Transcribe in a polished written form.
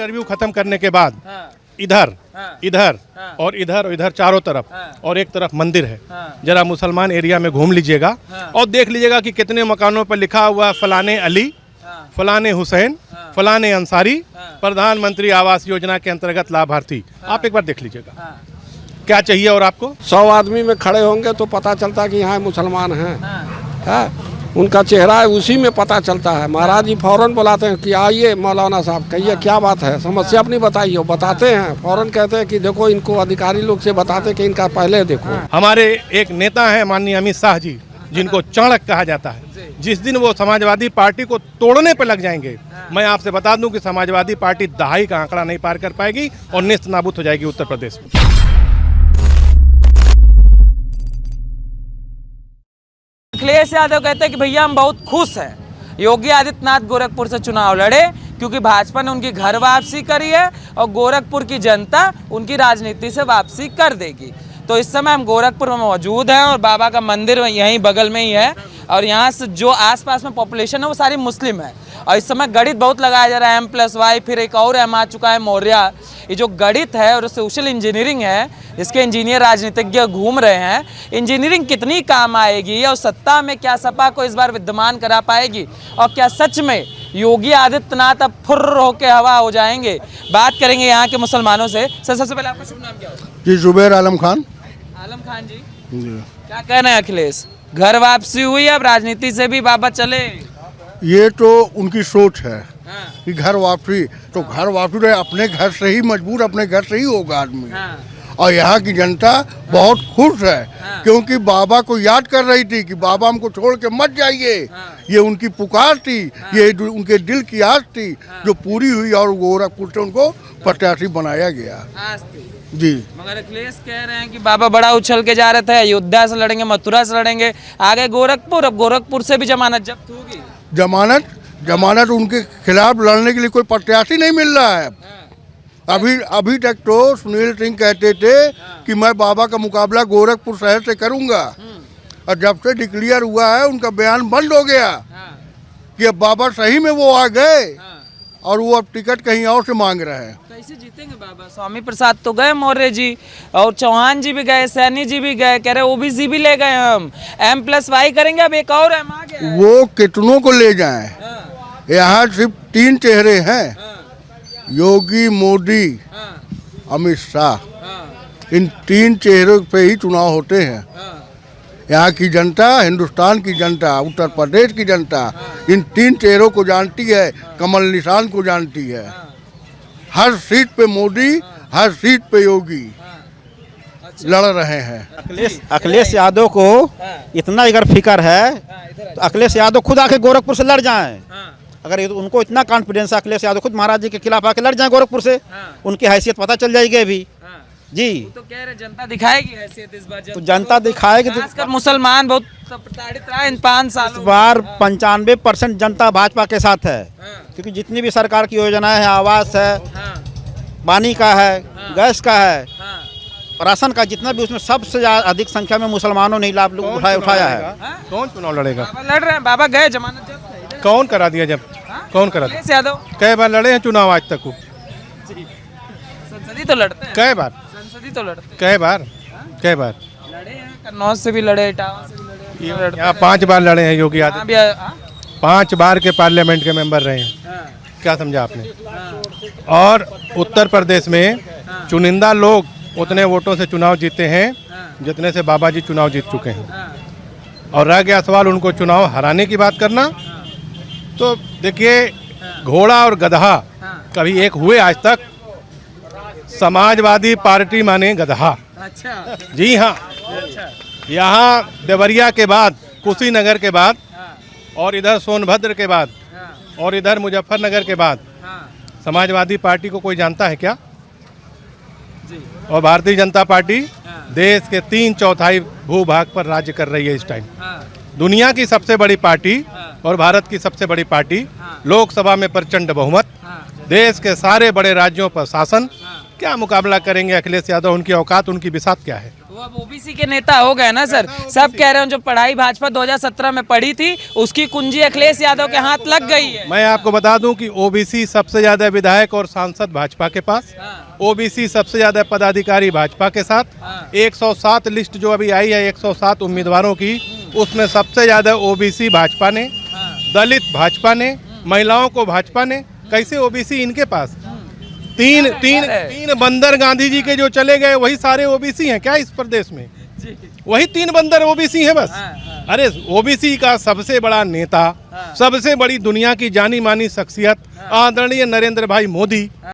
Interview खत्म करने के बाद इधर इधर और इधर चारों तरफ और एक तरफ मंदिर है। जरा मुसलमान एरिया में घूम लीजिएगा और देख लीजिएगा कि कितने मकानों पर लिखा हुआ फलाने अली, फलाने हुसैन, फलाने अंसारी, प्रधानमंत्री आवास योजना के अंतर्गत लाभार्थी। आप एक बार देख लीजिएगा क्या चाहिए। और आपको 100 आदमी में खड़े होंगे तो पता चलता कि यहाँ मुसलमान हैं। उनका चेहरा है, उसी में पता चलता है। महाराज जी फौरन बुलाते हैं कि आइए मौलाना साहब, कहिए क्या बात है, समस्या अपनी बताइए। बताते हैं, फौरन कहते हैं कि देखो इनको अधिकारी लोग से बताते कि इनका पहले देखो। हमारे एक नेता हैं माननीय अमित शाह जी, जिनको चाणक्य कहा जाता है। जिस दिन वो समाजवादी पार्टी को तोड़ने पर लग जाएंगे, मैं आपसे बता दूं कि समाजवादी पार्टी दहाई का आंकड़ा नहीं पार कर पाएगी और नेस्त नाबूद हो जाएगी उत्तर प्रदेश में। अखिलेश यादव कहते हैं कि भैया हम बहुत खुश हैं, योगी आदित्यनाथ गोरखपुर से चुनाव लड़े क्योंकि भाजपा ने उनकी घर वापसी करी है और गोरखपुर की जनता उनकी राजनीति से वापसी कर देगी। तो इस समय हम गोरखपुर में मौजूद हैं और बाबा का मंदिर यहीं बगल में ही है और यहाँ से जो आसपास में पॉपुलेशन है वो सारी मुस्लिम है। और इस समय गणित बहुत लगाया जा रहा है, M+Y, फिर एक और M आ चुका है मौर्य। ये जो गणित है और सोशल इंजीनियरिंग है, इसके इंजीनियर राजनीतिज्ञ घूम रहे हैं। इंजीनियरिंग कितनी काम आएगी और सत्ता में क्या सपा को इस बार विद्यमान करा पाएगी और क्या सच में योगी आदित्यनाथ अब फुर्र होके हवा हो जाएंगे। बात करेंगे यहाँ के मुसलमानों से। सबसे पहले आपका शुभ नाम क्या होगा? जी जुबैर आलम खान। आलम खान जी, क्या कह रहे हैं अखिलेश? घर वापसी हुई, अब राजनीति से भी बाबा चले? ये तो उनकी सोच है कि घर वापसी, तो घर वापसी रहे, अपने घर से ही मजबूर, अपने घर से ही होगा आदमी। और यहाँ की जनता बहुत खुश है क्योंकि बाबा को याद कर रही थी कि बाबा हमको छोड़ के मत जाइए। ये उनकी पुकार थी, ये उनके दिल की आस थी जो पूरी हुई और गोरखपुर से उनको प्रत्याशी बनाया गया जी। मगर अखिलेश कह रहे हैं कि बाबा बड़ा उछल के जा रहे थे, अयोध्या से लड़ेंगे, मथुरा से लड़ेंगे, आगे गोरखपुर, अब गोरखपुर से भी जमानत जब्त होगी। जमानत उनके खिलाफ लड़ने के लिए कोई प्रत्याशी नहीं मिल रहा है। अभी तक तो सुनील सिंह कहते थे कि मैं बाबा का मुकाबला गोरखपुर शहर से करूंगा और जब से डिक्लेयर हुआ है उनका बयान बंद हो गया कि अब बाबा सही में वो आ गए और वो अब टिकट कहीं और से मांग रहे हैं। कैसे जीतेंगे बाबा? स्वामी प्रसाद तो गए, मौर्य जी और चौहान जी भी गए, सैनी जी भी गए, कह रहे ओबीसी भी ले गए, हम M+Y करेंगे, अब एक और M आ गया। वो कितनों को ले जाएं? यहाँ सिर्फ 3 चेहरे हैं, योगी, मोदी, अमित शाह। इन 3 चेहरों पे ही चुनाव होते हैं। यहाँ की जनता, हिंदुस्तान की जनता, उत्तर प्रदेश की जनता इन 3 चेहरों को जानती है, कमल निशान को जानती है। हर सीट पे मोदी, हर सीट पे योगी लड़ रहे हैं। अखिलेश यादव को इतना अगर फिक्र है तो अखिलेश यादव खुद आके गोरखपुर से लड़ जाएं। अगर उनको इतना कॉन्फिडेंस है, अखिलेश यादव खुद महाराज जी के खिलाफ आके लड़ जाएं गोरखपुर से, उनकी हैसियत पता चल जाएगी अभी जी। तो कह रहे जनता दिखाएगी हैसियत इस बार, तो जनता दिखाएगी। खासकर मुसलमान बहुत प्रताड़ित रहा इन 5 साल। इस बार 95% जनता भाजपा के साथ है क्योंकि जितनी भी सरकार की योजनाएं हैं, आवास है, पानी का है, गैस का है, राशन का, जितना भी, उसमें सबसे अधिक संख्या में मुसलमानों ने लाभ उठाया है। कौन चुनाव लड़ेगा? बाबा लड़ रहे हैं, बाबा गए, जमानत जब्त है। कौन करा दिया? जब कौन करा दिया? अखिलेश यादव कई बार लड़े हैं चुनाव आज तक? संसदी तो लड़ते हैं, कई बार? संसदी तो लड़ते हैं, कई बार लड़े हैं, कन्नौज से भी लड़े, इटावा से भी लड़े, यहाँ 5 बार लड़े हैं योगी आदित्यनाथ। 5 बार के पार्लियामेंट के मेंबर रहे हैं। क्या समझा आपने? और उत्तर प्रदेश में चुनिंदा लोग उतने वोटों से चुनाव जीते हैं जितने से बाबा जी चुनाव जीत चुके हैं। और रह गया सवाल उनको चुनाव हराने की बात करना, तो देखिए घोड़ा और गधा कभी एक हुए आज तक? समाजवादी पार्टी माने गधा। अच्छा जी हाँ। यहाँ देवरिया के बाद, कुशीनगर के बाद और इधर सोनभद्र के बाद और इधर मुजफ्फरनगर के बाद समाजवादी पार्टी को कोई जानता है क्या? और भारतीय जनता पार्टी देश के 3/4 भूभाग पर राज्य कर रही है इस टाइम। दुनिया की सबसे बड़ी पार्टी और भारत की सबसे बड़ी पार्टी, लोकसभा में प्रचंड बहुमत, देश के सारे बड़े राज्यों पर शासन। क्या मुकाबला करेंगे अखिलेश यादव? उनकी औकात, उनकी बिसात क्या है? वो वो अब ओबीसी के नेता हो गए ना सर। सब कह रहे हैं जो पढ़ाई भाजपा 2017 में पढ़ी थी उसकी कुंजी अखिलेश यादव के हाथ लग गई है। मैं आपको बता दूं कि ओबीसी सबसे ज्यादा विधायक और सांसद भाजपा के पास, ओबीसी सबसे ज्यादा पदाधिकारी भाजपा के साथ। 107 लिस्ट जो अभी आई है 107 उम्मीदवारों की, उसमें सबसे ज्यादा ओबीसी भाजपा ने, दलित भाजपा ने, महिलाओं को भाजपा ने। कैसे ओबीसी इनके पास? तीन बंदर गांधी जी के जो चले गए वही सारे ओबीसी हैं क्या इस प्रदेश में? वही 3 बंदर ओबीसी हैं बस। अरे ओबीसी का सबसे बड़ा नेता, सबसे बड़ी दुनिया की जानी मानी शख्सियत आदरणीय नरेंद्र भाई मोदी